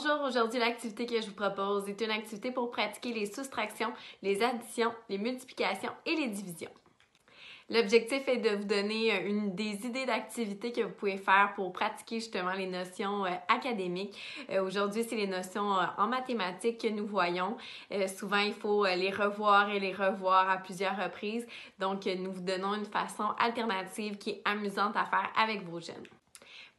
Bonjour, aujourd'hui l'activité que je vous propose est une activité pour pratiquer les soustractions, les additions, les multiplications et les divisions. L'objectif est de vous donner des idées d'activités que vous pouvez faire pour pratiquer justement les notions académiques. Aujourd'hui, c'est les notions en mathématiques que nous voyons. Souvent, il faut les revoir et les revoir à plusieurs reprises. Donc, nous vous donnons une façon alternative qui est amusante à faire avec vos jeunes.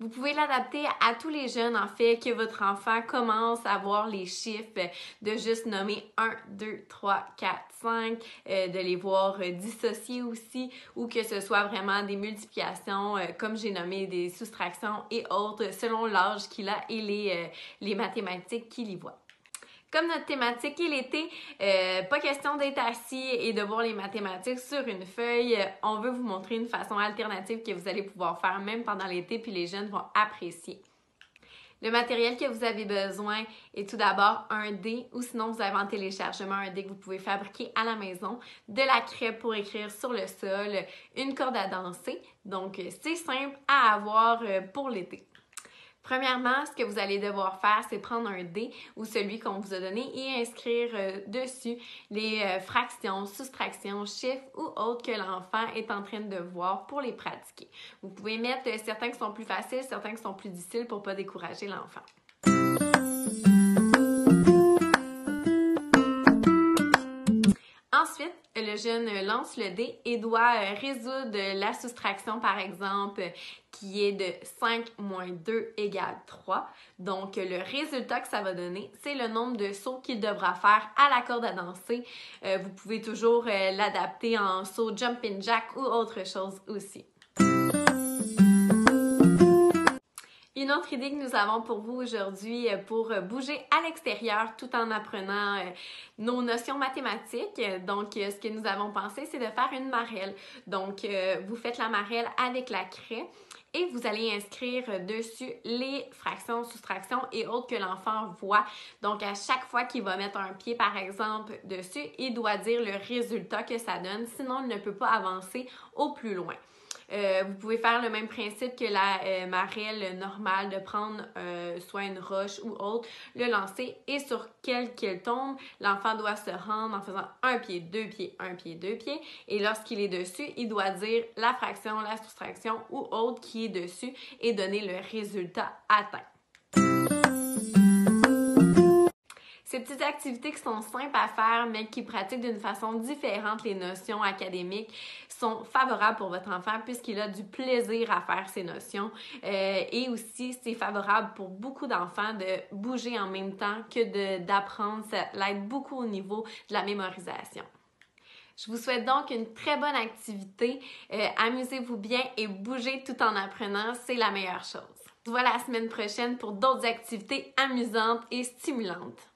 Vous pouvez l'adapter à tous les jeunes, en fait, que votre enfant commence à voir les chiffres, de juste nommer 1, 2, 3, 4, 5, de les voir dissocier aussi, ou que ce soit vraiment des multiplications, comme j'ai nommé, des soustractions et autres, selon l'âge qu'il a et les mathématiques qu'il y voit. Comme notre thématique est l'été, pas question d'être assis et de voir les mathématiques sur une feuille. On veut vous montrer une façon alternative que vous allez pouvoir faire même pendant l'été, puis les jeunes vont apprécier. Le matériel que vous avez besoin est tout d'abord un dé, ou sinon vous avez en téléchargement un dé que vous pouvez fabriquer à la maison, de la craie pour écrire sur le sol, une corde à danser. Donc c'est simple à avoir pour l'été. Premièrement, ce que vous allez devoir faire, c'est prendre un dé ou celui qu'on vous a donné et inscrire dessus les fractions, soustractions, chiffres ou autres que l'enfant est en train de voir pour les pratiquer. Vous pouvez mettre certains qui sont plus faciles, certains qui sont plus difficiles pour ne pas décourager l'enfant. Ensuite, le jeune lance le dé et doit résoudre la soustraction, par exemple, qui est de 5 moins 2 égale 3. Donc, le résultat que ça va donner, c'est le nombre de sauts qu'il devra faire à la corde à danser. Vous pouvez toujours l'adapter en saut jumping jack ou autre chose aussi. Une autre idée que nous avons pour vous aujourd'hui pour bouger à l'extérieur tout en apprenant nos notions mathématiques. Donc, ce que nous avons pensé, c'est de faire une marelle. Donc, vous faites la marelle avec la craie et vous allez inscrire dessus les fractions, soustractions et autres que l'enfant voit. Donc, à chaque fois qu'il va mettre un pied, par exemple, dessus, il doit dire le résultat que ça donne. Sinon, il ne peut pas avancer au plus loin. Vous pouvez faire le même principe que la marelle normale, de prendre soit une roche ou autre, le lancer et sur qu'elle tombe, l'enfant doit se rendre en faisant un pied, deux pieds, un pied, deux pieds. Et lorsqu'il est dessus, il doit dire la fraction, la soustraction ou autre qui est dessus et donner le résultat atteint. Ces petites activités qui sont simples à faire, mais qui pratiquent d'une façon différente les notions académiques, sont favorables pour votre enfant puisqu'il a du plaisir à faire ces notions. Et aussi, c'est favorable pour beaucoup d'enfants de bouger en même temps que d'apprendre. Ça l'aide beaucoup au niveau de la mémorisation. Je vous souhaite donc une très bonne activité. Amusez-vous bien et bougez tout en apprenant, c'est la meilleure chose. On se voit la semaine prochaine pour d'autres activités amusantes et stimulantes.